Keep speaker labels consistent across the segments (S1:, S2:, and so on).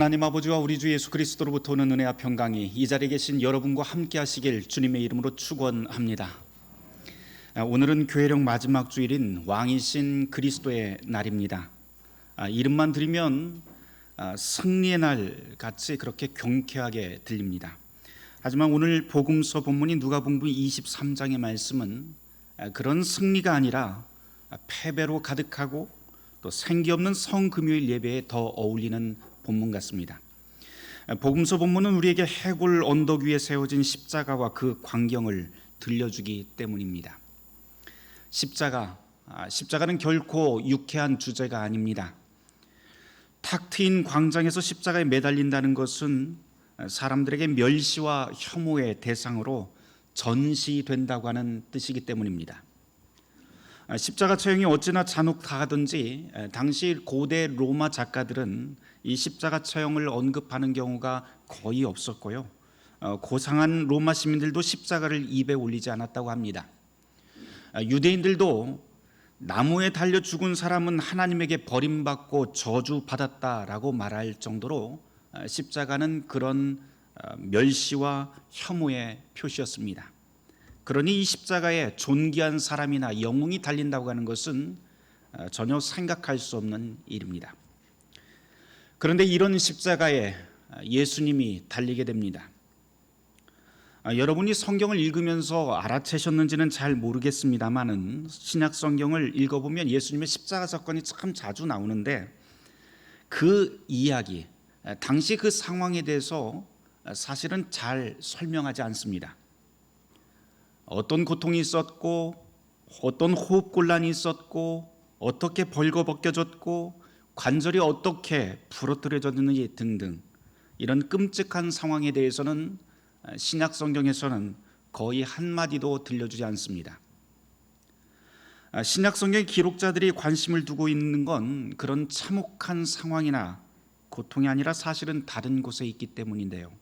S1: 하나님 아버지와 우리 주 예수 그리스도로부터 오는 은혜와 평강이 이 자리에 계신 여러분과 함께 하시길 주님의 이름으로 축원합니다. 오늘은 교회령 마지막 주일인 왕이신 그리스도의 날입니다. 이름만 들으면 승리의 날 같이 그렇게 경쾌하게 들립니다. 하지만 오늘 복음서 본문인 누가복음 23장의 말씀은 그런 승리가 아니라 패배로 가득하고 또 생기 없는 성금요일 예배에 더 어울리는 본문 같습니다. 복음서 본문은 우리에게 해골 언덕 위에 세워진 십자가와 그 광경을 들려주기 때문입니다. 십자가는 결코 유쾌한 주제가 아닙니다. 탁 트인 광장에서 십자가에 매달린다는 것은 사람들에게 멸시와 혐오의 대상으로 전시된다고 하는 뜻이기 때문입니다. 십자가 처형이 어찌나 잔혹하든지 당시 고대 로마 작가들은 이 십자가 처형을 언급하는 경우가 거의 없었고요. 고상한 로마 시민들도 십자가를 입에 올리지 않았다고 합니다. 유대인들도 나무에 달려 죽은 사람은 하나님에게 버림받고 저주받았다라고 말할 정도로 십자가는 그런 멸시와 혐오의 표시였습니다. 그러니 이 십자가에 존귀한 사람이나 영웅이 달린다고 하는 것은 전혀 생각할 수 없는 일입니다. 그런데 이런 십자가에 예수님이 달리게 됩니다. 여러분이 성경을 읽으면서 알아채셨는지는 잘 모르겠습니다만은 신약 성경을 읽어보면 예수님의 십자가 사건이 참 자주 나오는데 그 이야기, 당시 그 상황에 대해서 사실은 잘 설명하지 않습니다. 어떤 고통이 있었고 어떤 호흡곤란이 있었고 어떻게 벌거벗겨졌고 관절이 어떻게 부러뜨려졌는지 등등 이런 끔찍한 상황에 대해서는 신약 성경에서는 거의 한마디도 들려주지 않습니다. 신약 성경 기록자들이 관심을 두고 있는 건 그런 참혹한 상황이나 고통이 아니라 사실은 다른 곳에 있기 때문인데요.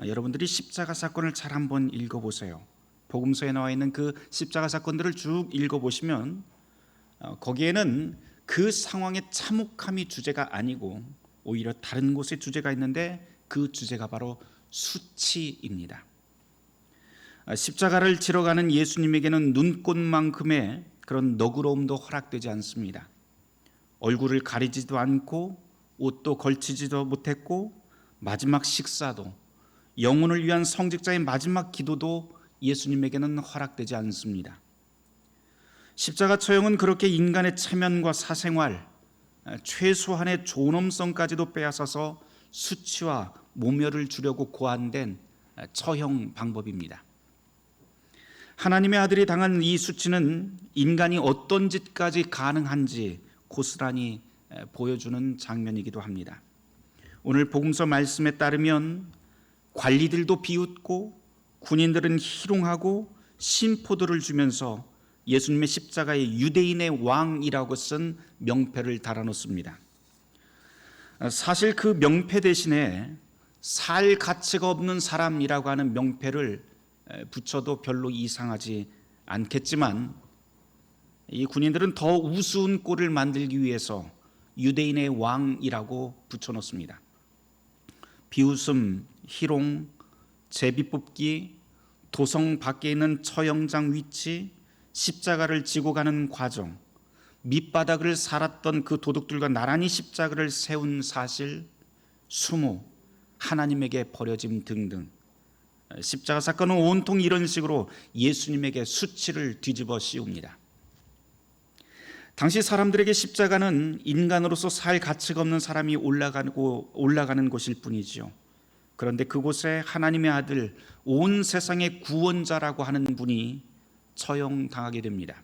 S1: 여러분들이 십자가 사건을 잘 한번 읽어보세요. 복음서에 나와 있는 그 십자가 사건들을 쭉 읽어보시면 거기에는 그 상황의 참혹함이 주제가 아니고 오히려 다른 곳에 주제가 있는데 그 주제가 바로 수치입니다. 십자가를 지러 가는 예수님에게는 눈꽃만큼의 그런 너그러움도 허락되지 않습니다. 얼굴을 가리지도 않고 옷도 걸치지도 못했고 마지막 식사도 영혼을 위한 성직자의 마지막 기도도 예수님에게는 허락되지 않습니다. 십자가 처형은 그렇게 인간의 체면과 사생활, 최소한의 존엄성까지도 빼앗아서 수치와 모멸을 주려고 고안된 처형 방법입니다. 하나님의 아들이 당한 이 수치는 인간이 어떤 짓까지 가능한지 고스란히 보여주는 장면이기도 합니다. 오늘 복음서 말씀에 따르면 관리들도 비웃고 군인들은 희롱하고 심포도를 주면서 예수님의 십자가에 유대인의 왕이라고 쓴 명패를 달아놓습니다. 사실 그 명패 대신에 살 가치가 없는 사람이라고 하는 명패를 붙여도 별로 이상하지 않겠지만 이 군인들은 더 우스운 꼴을 만들기 위해서 유대인의 왕이라고 붙여놓습니다. 비웃음, 희롱, 제비 뽑기, 도성 밖에 있는 처형장 위치, 십자가를 지고 가는 과정, 밑바닥을 살았던 그 도둑들과 나란히 십자가를 세운 사실, 수모, 하나님에게 버려짐 등등 십자가 사건은 온통 이런 식으로 예수님에게 수치를 뒤집어 씌웁니다. 당시 사람들에게 십자가는 인간으로서 살 가치가 없는 사람이 올라가는 곳일 뿐이지요. 그런데 그곳에 하나님의 아들, 온 세상의 구원자라고 하는 분이 처형당하게 됩니다.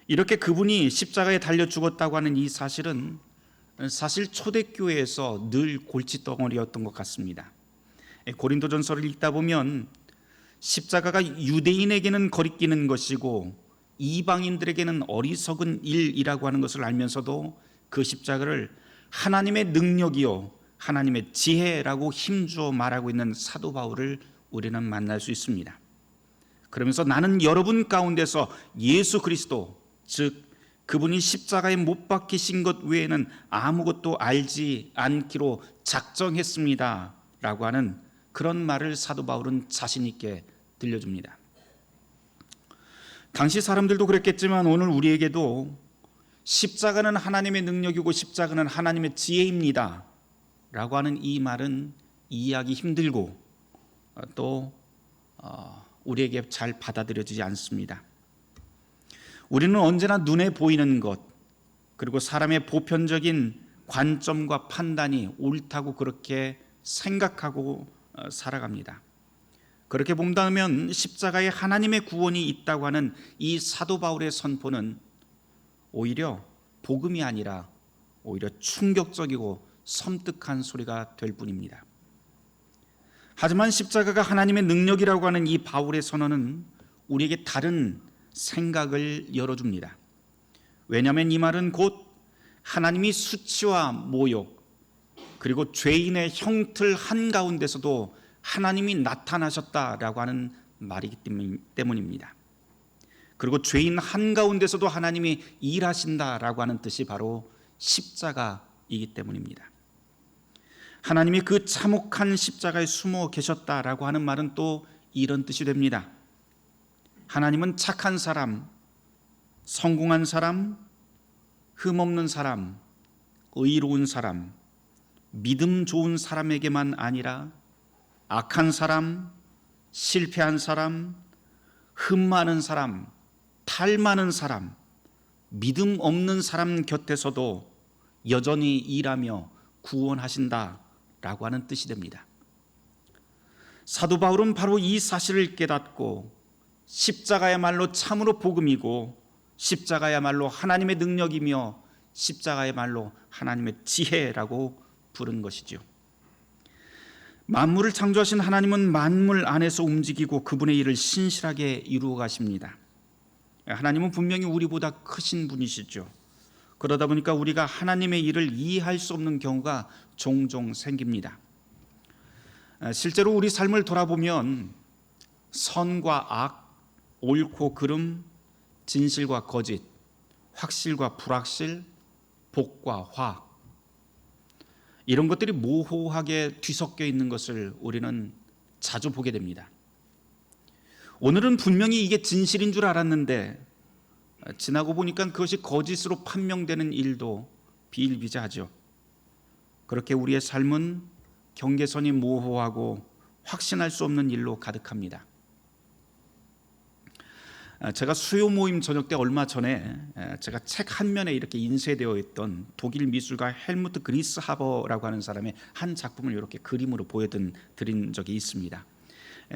S1: 이렇게 그분이 십자가에 달려 죽었다고 하는 이 사실은 사실 초대교회에서 늘 골칫덩어리였던 것 같습니다. 고린도전서를 읽다 보면 십자가가 유대인에게는 거리끼는 것이고 이방인들에게는 어리석은 일이라고 하는 것을 알면서도 그 십자가를 하나님의 능력이요 하나님의 지혜라고 힘주어 말하고 있는 사도 바울을 우리는 만날 수 있습니다. 그러면서 나는 여러분 가운데서 예수 그리스도 즉 그분이 십자가에 못 박히신 것 외에는 아무것도 알지 않기로 작정했습니다 라고 하는 그런 말을 사도 바울은 자신 있게 들려줍니다. 당시 사람들도 그랬겠지만 오늘 우리에게도 십자가는 하나님의 능력이고 십자가는 하나님의 지혜입니다 라고 하는 이 말은 이해하기 힘들고 또 우리에게 잘 받아들여지지 않습니다. 우리는 언제나 눈에 보이는 것, 그리고 사람의 보편적인 관점과 판단이 옳다고 그렇게 생각하고 살아갑니다. 그렇게 본다면 십자가에 하나님의 구원이 있다고 하는 이 사도 바울의 선포는 오히려 복음이 아니라 오히려 충격적이고 섬뜩한 소리가 될 뿐입니다. 하지만 십자가가 하나님의 능력이라고 하는 이 바울의 선언은 우리에게 다른 생각을 열어줍니다. 왜냐하면 이 말은 곧 하나님이 수치와 모욕 그리고 죄인의 형틀 한가운데서도 하나님이 나타나셨다라고 하는 말이기 때문입니다. 그리고 죄인 한가운데서도 하나님이 일하신다라고 하는 뜻이 바로 십자가이기 때문입니다. 하나님이 그 참혹한 십자가에 숨어 계셨다라고 하는 말은 또 이런 뜻이 됩니다. 하나님은 착한 사람, 성공한 사람, 흠없는 사람, 의로운 사람, 믿음 좋은 사람에게만 아니라 악한 사람, 실패한 사람, 흠 많은 사람, 탈 많은 사람, 믿음 없는 사람 곁에서도 여전히 일하며 구원하신다라고 하는 뜻이 됩니다. 사도 바울은 바로 이 사실을 깨닫고 십자가야말로 참으로 복음이고 십자가야말로 하나님의 능력이며 십자가야말로 하나님의 지혜라고 부른 것이죠. 만물을 창조하신 하나님은 만물 안에서 움직이고 그분의 일을 신실하게 이루어 가십니다. 하나님은 분명히 우리보다 크신 분이시죠. 그러다 보니까 우리가 하나님의 일을 이해할 수 없는 경우가 종종 생깁니다. 실제로 우리 삶을 돌아보면 선과 악, 옳고 그름, 진실과 거짓, 확실과 불확실, 복과 화, 이런 것들이 모호하게 뒤섞여 있는 것을 우리는 자주 보게 됩니다. 오늘은 분명히 이게 진실인 줄 알았는데 지나고 보니까 그것이 거짓으로 판명되는 일도 비일비재하죠. 그렇게 우리의 삶은 경계선이 모호하고 확신할 수 없는 일로 가득합니다. 제가 수요 모임 저녁 때 얼마 전에 제가 책 한 면에 이렇게 인쇄되어 있던 독일 미술가 헬무트 그리스하버라고 하는 사람의 한 작품을 이렇게 그림으로 보여드린 적이 있습니다.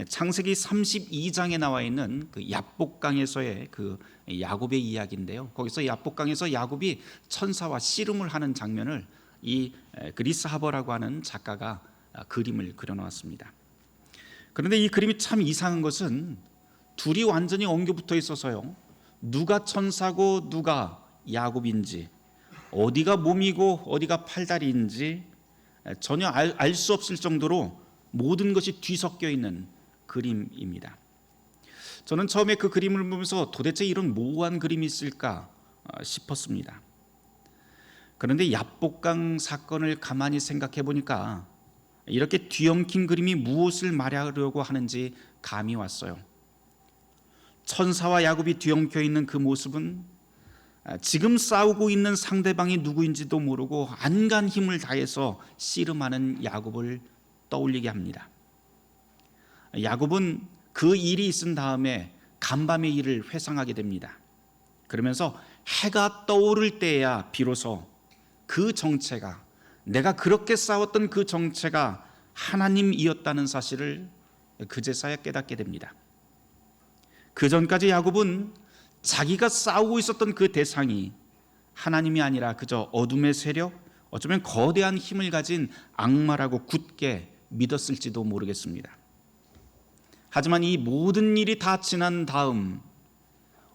S1: 창세기 32장에 나와 있는 그 야복강에서의 그 야곱의 이야기인데요. 거기서 야복강에서 야곱이 천사와 씨름을 하는 장면을 이 그리스하버라고 하는 작가가 그림을 그려놓았습니다. 그런데 이 그림이 참 이상한 것은 둘이 완전히 엉겨붙어 있어서요, 누가 천사고 누가 야곱인지, 어디가 몸이고 어디가 팔다리인지 전혀 알 수 없을 정도로 모든 것이 뒤섞여 있는 그림입니다. 저는 처음에 그 그림을 보면서 도대체 이런 모호한 그림이 있을까 싶었습니다. 그런데 야복강 사건을 가만히 생각해 보니까 이렇게 뒤엉킨 그림이 무엇을 말하려고 하는지 감이 왔어요. 천사와 야곱이 뒤엉켜 있는 그 모습은 지금 싸우고 있는 상대방이 누구인지도 모르고 안간 힘을 다해서 씨름하는 야곱을 떠올리게 합니다. 야곱은 그 일이 있은 다음에 간밤의 일을 회상하게 됩니다. 그러면서 해가 떠오를 때야 비로소 그 정체가, 내가 그렇게 싸웠던 그 정체가 하나님이었다는 사실을 그제서야 깨닫게 됩니다. 그 전까지 야곱은 자기가 싸우고 있었던 그 대상이 하나님이 아니라 그저 어둠의 세력, 어쩌면 거대한 힘을 가진 악마라고 굳게 믿었을지도 모르겠습니다. 하지만 이 모든 일이 다 지난 다음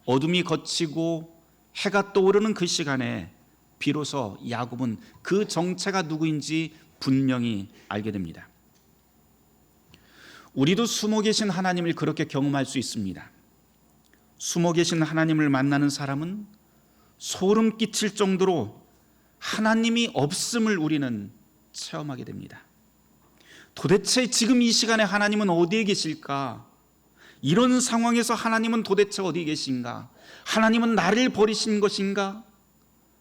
S1: 어둠이 걷히고 해가 떠오르는 그 시간에 비로소 야곱은 그 정체가 누구인지 분명히 알게 됩니다. 우리도 숨어 계신 하나님을 그렇게 경험할 수 있습니다. 숨어 계신 하나님을 만나는 사람은 소름 끼칠 정도로 하나님이 없음을 우리는 체험하게 됩니다. 도대체 지금 이 시간에 하나님은 어디에 계실까? 이런 상황에서 하나님은 도대체 어디 계신가? 하나님은 나를 버리신 것인가?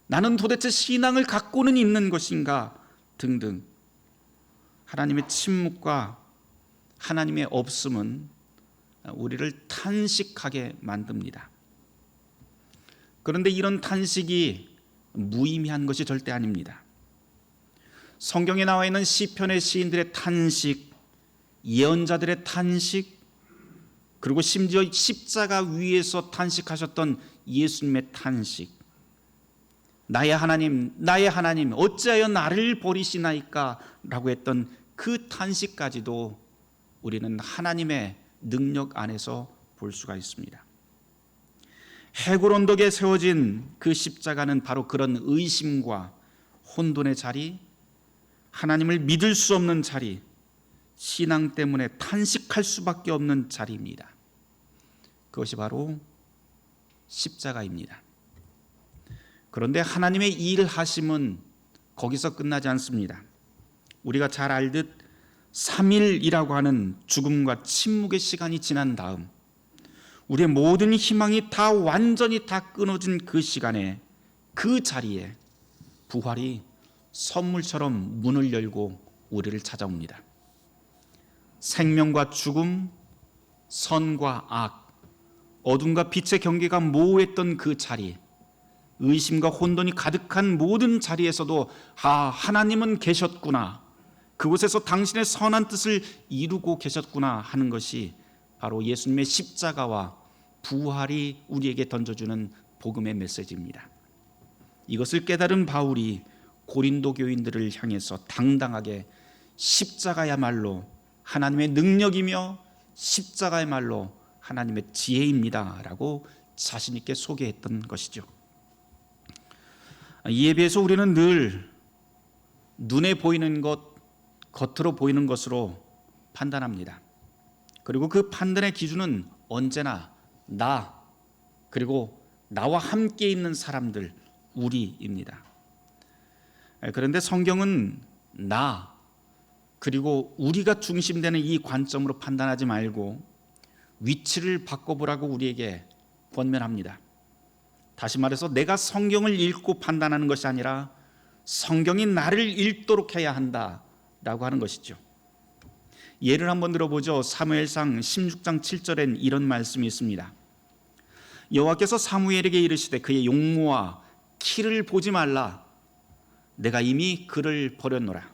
S1: 나는 도대체 신앙을 갖고는 있는 것인가? 등등. 하나님의 침묵과 하나님의 없음은 우리를 탄식하게 만듭니다. 그런데 이런 탄식이 무의미한 것이 절대 아닙니다. 성경에 나와 있는 시편의 시인들의 탄식, 예언자들의 탄식, 그리고 심지어 십자가 위에서 탄식하셨던 예수님의 탄식, 나의 하나님, 나의 하나님, 어찌하여 나를 버리시나이까? 라고 했던 그 탄식까지도 우리는 하나님의 능력 안에서 볼 수가 있습니다. 해골 언덕에 세워진 그 십자가는 바로 그런 의심과 혼돈의 자리, 하나님을 믿을 수 없는 자리, 신앙 때문에 탄식할 수밖에 없는 자리입니다. 그것이 바로 십자가입니다. 그런데 하나님의 일하심은 거기서 끝나지 않습니다. 우리가 잘 알듯 3일이라고 하는 죽음과 침묵의 시간이 지난 다음 우리의 모든 희망이 다 완전히 다 끊어진 그 시간에, 그 자리에 부활이 선물처럼 문을 열고 우리를 찾아옵니다. 생명과 죽음, 선과 악, 어둠과 빛의 경계가 모호했던 그 자리, 의심과 혼돈이 가득한 모든 자리에서도 하나님은 계셨구나, 그곳에서 당신의 선한 뜻을 이루고 계셨구나 하는 것이 바로 예수님의 십자가와 부활이 우리에게 던져주는 복음의 메시지입니다. 이것을 깨달은 바울이 고린도 교인들을 향해서 당당하게 십자가야말로 하나님의 능력이며 십자가야말로 하나님의 지혜입니다 라고 자신 있게 소개했던 것이죠. 이에 비해서 우리는 늘 눈에 보이는 것, 겉으로 보이는 것으로 판단합니다. 그리고 그 판단의 기준은 언제나 나, 그리고 나와 함께 있는 사람들, 우리입니다. 그런데 성경은 나, 그리고 우리가 중심되는 이 관점으로 판단하지 말고 위치를 바꿔보라고 우리에게 권면합니다. 다시 말해서 내가 성경을 읽고 판단하는 것이 아니라 성경이 나를 읽도록 해야 한다라고 하는 것이죠. 예를 한번 들어보죠. 사무엘상 16장 7절엔 이런 말씀이 있습니다. 여호와께서 사무엘에게 이르시되 그의 용모와 키를 보지 말라. 내가 이미 그를 버렸노라.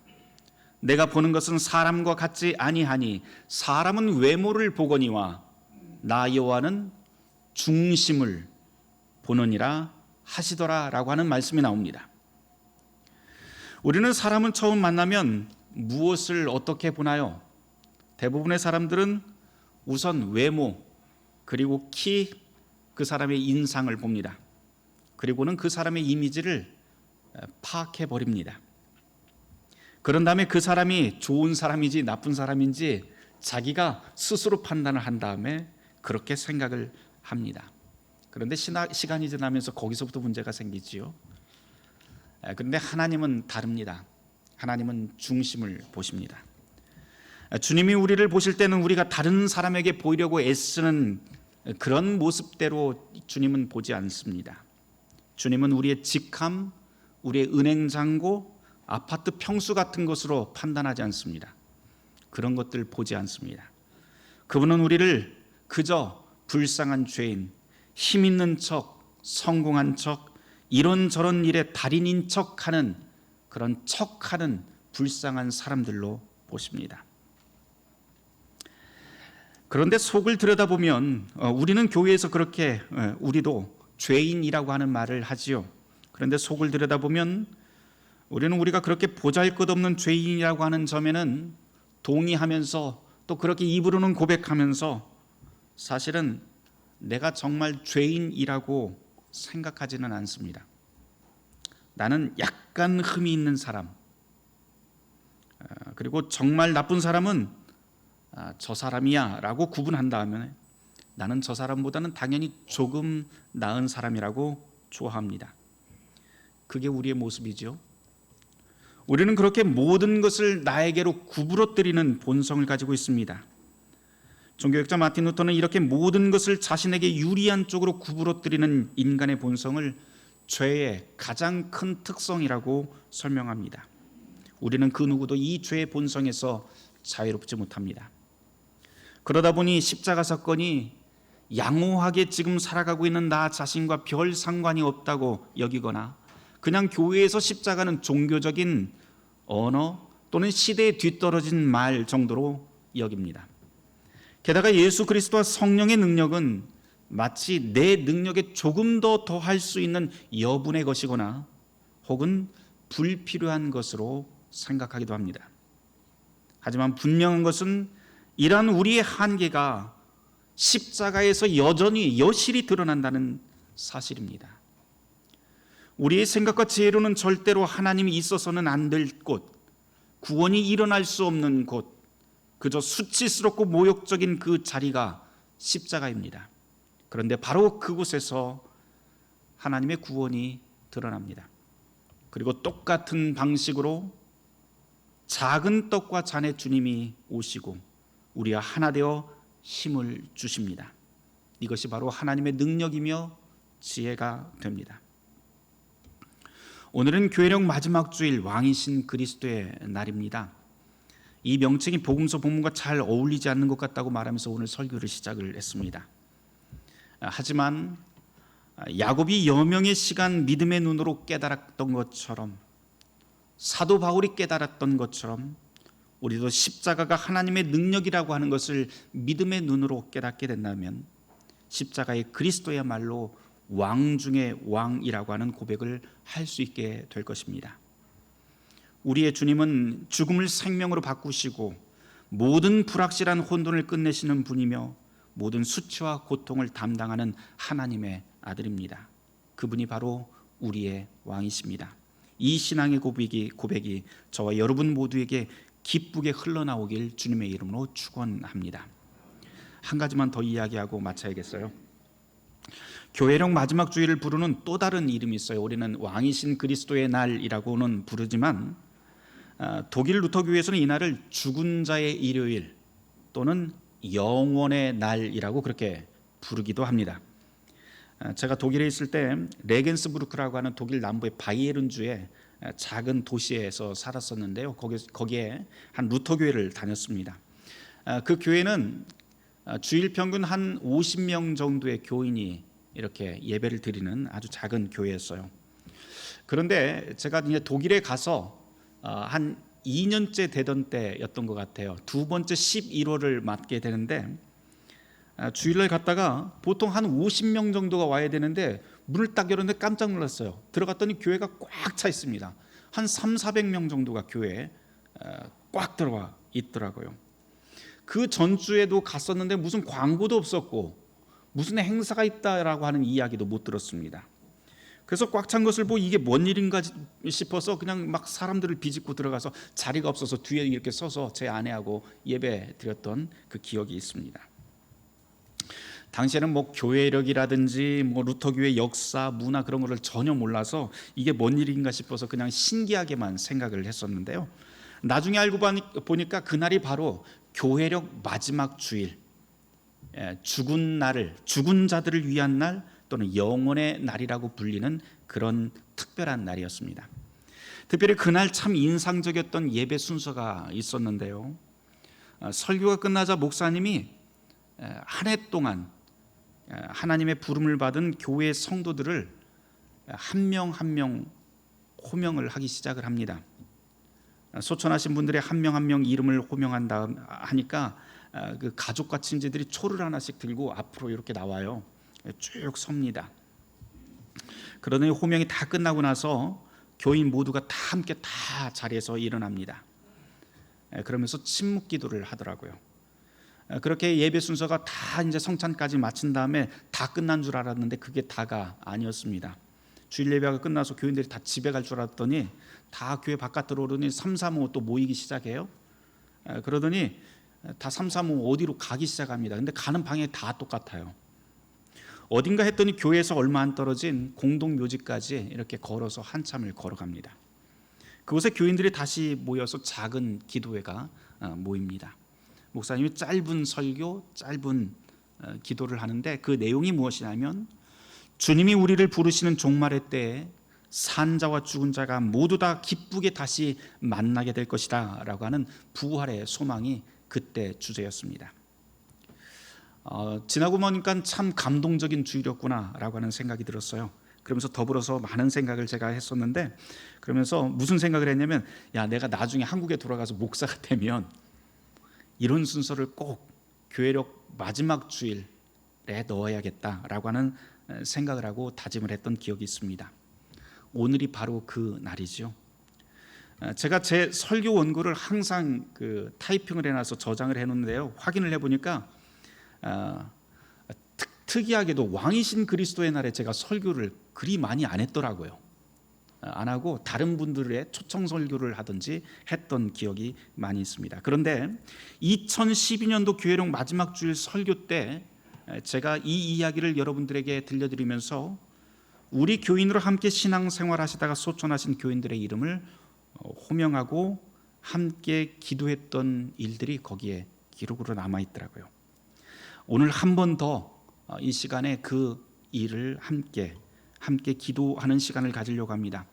S1: 내가 보는 것은 사람과 같지 아니하니 사람은 외모를 보거니와 나 여호와는 중심을 보느니라 하시더라 라고 하는 말씀이 나옵니다. 우리는 사람은 처음 만나면 무엇을 어떻게 보나요? 대부분의 사람들은 우선 외모, 그리고 키, 그 사람의 인상을 봅니다. 그리고는 그 사람의 이미지를 파악해 버립니다. 그런 다음에 그 사람이 좋은 사람인지 나쁜 사람인지 자기가 스스로 판단을 한 다음에 그렇게 생각을 합니다. 그런데 시간이 지나면서 거기서부터 문제가 생기지요. 그런데 하나님은 다릅니다. 하나님은 중심을 보십니다. 주님이 우리를 보실 때는 우리가 다른 사람에게 보이려고 애쓰는 그런 모습대로 주님은 보지 않습니다. 주님은 우리의 직함, 우리의 은행잔고, 아파트 평수 같은 것으로 판단하지 않습니다. 그런 것들 보지 않습니다. 그분은 우리를 그저 불쌍한 죄인, 힘 있는 척, 성공한 척, 이런저런 일에 달인인 척하는 그런 척하는 불쌍한 사람들로 보십니다. 그런데 속을 들여다보면 우리는 교회에서 그렇게 우리도 죄인이라고 하는 말을 하지요. 그런데 속을 들여다보면 우리는 우리가 그렇게 보잘것없는 죄인이라고 하는 점에는 동의하면서 또 그렇게 입으로는 고백하면서 사실은 내가 정말 죄인이라고 생각하지는 않습니다. 나는 약간 흠이 있는 사람, 그리고 정말 나쁜 사람은 저 사람이야 라고 구분한 다음에 나는 저 사람보다는 당연히 조금 나은 사람이라고 좋아합니다. 그게 우리의 모습이죠. 우리는 그렇게 모든 것을 나에게로 구부러뜨리는 본성을 가지고 있습니다. 종교학자 마틴 루터는 이렇게 모든 것을 자신에게 유리한 쪽으로 구부러뜨리는 인간의 본성을 죄의 가장 큰 특성이라고 설명합니다. 우리는 그 누구도 이 죄의 본성에서 자유롭지 못합니다. 그러다 보니 십자가 사건이 양호하게 지금 살아가고 있는 나 자신과 별 상관이 없다고 여기거나 그냥 교회에서 십자가는 종교적인 언어 또는 시대에 뒤떨어진 말 정도로 여깁니다. 게다가 예수 그리스도와 성령의 능력은 마치 내 능력에 조금 더 더할 수 있는 여분의 것이거나 혹은 불필요한 것으로 생각하기도 합니다. 하지만 분명한 것은 이러한 우리의 한계가 십자가에서 여실히 드러난다는 사실입니다. 우리의 생각과 지혜로는 절대로 하나님이 있어서는 안 될 곳, 구원이 일어날 수 없는 곳, 그저 수치스럽고 모욕적인 그 자리가 십자가입니다. 그런데 바로 그곳에서 하나님의 구원이 드러납니다. 그리고 똑같은 방식으로 작은 떡과 잔의 주님이 오시고 우리와 하나 되어 힘을 주십니다. 이것이 바로 하나님의 능력이며 지혜가 됩니다. 오늘은 교회력 마지막 주일 왕이신 그리스도의 날입니다. 이 명칭이 복음서 본문과 잘 어울리지 않는 것 같다고 말하면서 오늘 설교를 시작을 했습니다. 하지만 야곱이 여명의 시간 믿음의 눈으로 깨달았던 것처럼, 사도 바울이 깨달았던 것처럼 우리도 십자가가 하나님의 능력이라고 하는 것을 믿음의 눈으로 깨닫게 된다면 십자가의 그리스도야말로 왕 중의 왕이라고 하는 고백을 할 수 있게 될 것입니다. 우리의 주님은 죽음을 생명으로 바꾸시고 모든 불확실한 혼돈을 끝내시는 분이며 모든 수치와 고통을 담당하는 하나님의 아들입니다. 그분이 바로 우리의 왕이십니다. 이 신앙의 고백이 저와 여러분 모두에게 기쁘게 흘러나오길 주님의 이름으로 축원합니다. 한 가지만 더 이야기하고 마쳐야겠어요. 교회력 마지막 주일을 부르는 또 다른 이름이 있어요. 우리는 왕이신 그리스도의 날이라고는 부르지만 독일 루터 교회에서는 이 날을 죽은 자의 일요일 또는 영원의 날이라고 그렇게 부르기도 합니다. 제가 독일에 있을 때 레겐스부르크라고 하는 독일 남부의 바이에른주의 작은 도시에서 살았었는데요. 거기에 한 루터 교회를 다녔습니다. 그 교회는 주일 평균 한 50명 정도의 교인이 이렇게 예배를 드리는 아주 작은 교회였어요. 그런데 제가 이제 독일에 가서 한 2년째 되던 때였던 것 같아요. 두 번째 11월을 맞게 되는데 주일날 갔다가 보통 한 50명 정도가 와야 되는데 문을 딱 열었는데 깜짝 놀랐어요. 들어갔더니 교회가 꽉 차 있습니다. 한 300~400명 정도가 교회에 꽉 들어와 있더라고요. 그 전주에도 갔었는데 무슨 광고도 없었고 무슨 행사가 있다라고 하는 이야기도 못 들었습니다. 그래서 꽉 찬 것을 보고 이게 뭔 일인가 싶어서 그냥 막 사람들을 비집고 들어가서 자리가 없어서 뒤에 이렇게 서서 제 아내하고 예배 드렸던 그 기억이 있습니다. 당시에는 뭐 교회력이라든지 뭐 루터교회 역사, 문화 그런 거를 전혀 몰라서 이게 뭔 일인가 싶어서 그냥 신기하게만 생각을 했었는데요. 나중에 알고 보니까 그날이 바로 교회력 마지막 주일, 죽은 날을, 죽은 자들을 위한 날 또는 영혼의 날이라고 불리는 그런 특별한 날이었습니다. 특별히 그날 참 인상적이었던 예배 순서가 있었는데요. 설교가 끝나자 목사님이 한 해 동안 하나님의 부름을 받은 교회 성도들을 한 명 한 명 호명을 하기 시작을 합니다. 소천하신 분들의 한 명 한 명 이름을 호명한 다음 하니까 그 가족과 친지들이 초를 하나씩 들고 앞으로 이렇게 나와요. 쭉 섭니다. 그러더니 호명이 다 끝나고 나서 교인 모두가 다 함께 다 자리에서 일어납니다. 그러면서 침묵 기도를 하더라고요. 그렇게 예배 순서가 다 이제 성찬까지 마친 다음에 다 끝난 줄 알았는데 그게 다가 아니었습니다. 주일 예배가 끝나서 교인들이 다 집에 갈 줄 알았더니 다 교회 바깥 들어오더니 335 또 모이기 시작해요. 그러더니 다 335 어디로 가기 시작합니다. 근데 가는 방향이 다 똑같아요. 어딘가 했더니 교회에서 얼마 안 떨어진 공동묘지까지 이렇게 걸어서 한참을 걸어갑니다. 그곳에 교인들이 다시 모여서 작은 기도회가 모입니다. 목사님이 짧은 설교, 짧은 기도를 하는데 그 내용이 무엇이냐면 주님이 우리를 부르시는 종말의 때에 산자와 죽은 자가 모두 다 기쁘게 다시 만나게 될 것이다 라고 하는 부활의 소망이 그때 주제였습니다. 지나고 보니까 참 감동적인 주일이었구나 라고 하는 생각이 들었어요. 그러면서 더불어서 많은 생각을 제가 했었는데, 그러면서 무슨 생각을 했냐면, 야, 내가 나중에 한국에 돌아가서 목사가 되면 이런 순서를 꼭 교회력 마지막 주일에 넣어야겠다라고 하는 생각을 하고 다짐을 했던 기억이 있습니다. 오늘이 바로 그 날이죠. 제가 제 설교 원고를 항상 타이핑을 해놔서 저장을 해놓는데요, 확인을 해보니까 특이하게도 왕이신 그리스도의 날에 제가 설교를 그리 많이 안 했더라고요. 안 하고 다른 분들의 초청 설교를 하든지 했던 기억이 많이 있습니다. 그런데 2012년도 교회력 마지막 주일 설교 때 제가 이 이야기를 여러분들에게 들려드리면서 우리 교인으로 함께 신앙생활 하시다가 소천하신 교인들의 이름을 호명하고 함께 기도했던 일들이 거기에 기록으로 남아있더라고요. 오늘 한 번 더 이 시간에 그 일을 함께 기도하는 시간을 가지려고 합니다.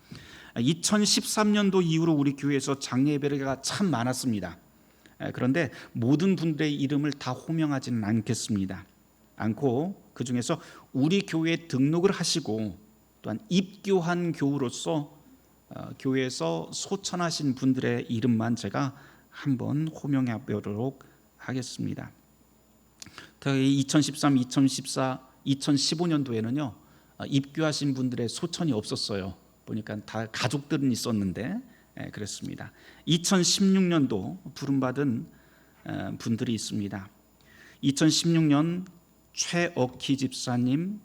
S1: 2013년도 이후로 우리 교회에서 장례 예배가 참 많았습니다. 그런데 모든 분들의 이름을 다 호명하지는 않고 그 중에서 우리 교회에 등록을 하시고 또한 입교한 교우로서 교회에서 소천하신 분들의 이름만 제가 한번 호명해 보도록 하겠습니다. 특히 2013, 2014, 2015년도에는요 입교하신 분들의 소천이 없었어요. 보니까 다 가족들은 있었는데 그랬습니다. 2016년도 부름받은 분들이 있습니다. 2016년 최억희 집사님,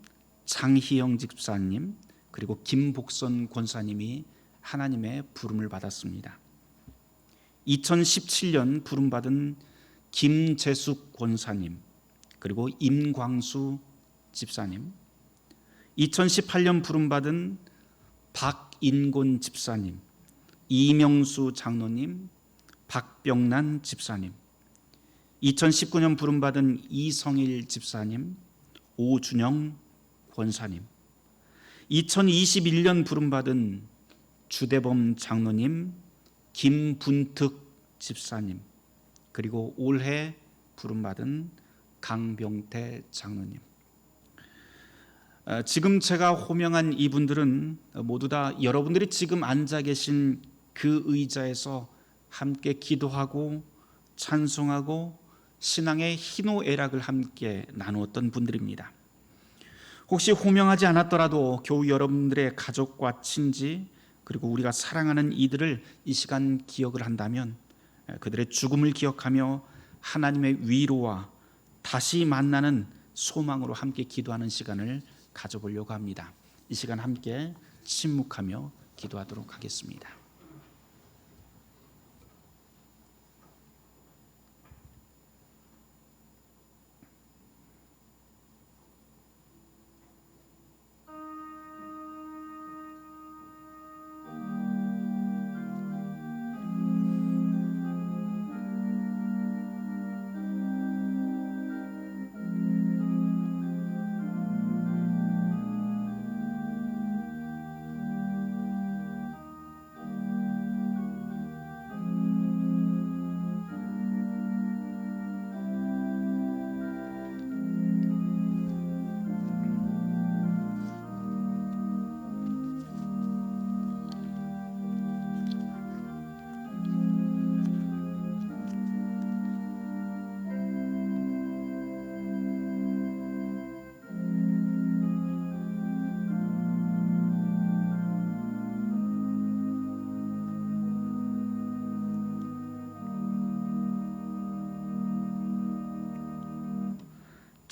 S1: 장희영 집사님, 그리고 김복선 권사님이 하나님의 부름을 받았습니다. 2017년 부름받은 김재숙 권사님, 그리고 임광수 집사님, 2018년 부름받은 박인곤 집사님, 이명수 장로님, 박병란 집사님, 2019년 부름받은 이성일 집사님, 오준영 권사님, 2021년 부름받은 주대범 장로님, 김분특 집사님, 그리고 올해 부름받은 강병태 장로님. 지금 제가 호명한 이분들은 모두 다 여러분들이 지금 앉아 계신 그 의자에서 함께 기도하고 찬송하고 신앙의 희노애락을 함께 나누었던 분들입니다. 혹시 호명하지 않았더라도 교우 여러분들의 가족과 친지, 그리고 우리가 사랑하는 이들을 이 시간 기억을 한다면 그들의 죽음을 기억하며 하나님의 위로와 다시 만나는 소망으로 함께 기도하는 시간을 가져보려고 합니다. 이 시간 함께 침묵하며 기도하도록 하겠습니다.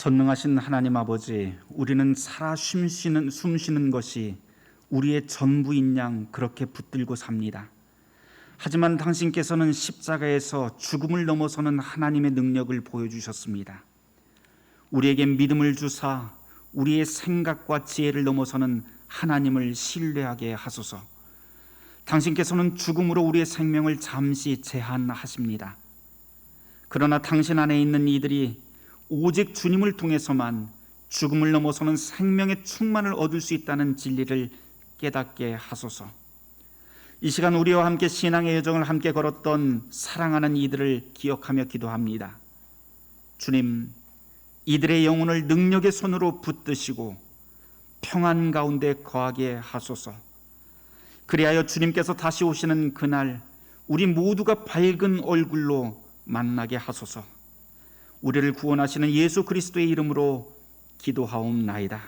S1: 전능하신 하나님 아버지, 우리는 살아 숨쉬는 것이 우리의 전부인 양 그렇게 붙들고 삽니다. 하지만 당신께서는 십자가에서 죽음을 넘어서는 하나님의 능력을 보여주셨습니다. 우리에게 믿음을 주사 우리의 생각과 지혜를 넘어서는 하나님을 신뢰하게 하소서. 당신께서는 죽음으로 우리의 생명을 잠시 제한하십니다. 그러나 당신 안에 있는 이들이 오직 주님을 통해서만 죽음을 넘어서는 생명의 충만을 얻을 수 있다는 진리를 깨닫게 하소서. 이 시간 우리와 함께 신앙의 여정을 함께 걸었던 사랑하는 이들을 기억하며 기도합니다. 주님, 이들의 영혼을 능력의 손으로 붙드시고 평안 가운데 거하게 하소서. 그리하여 주님께서 다시 오시는 그날 우리 모두가 밝은 얼굴로 만나게 하소서. 우리를 구원하시는 예수 그리스도의 이름으로 기도하옵나이다.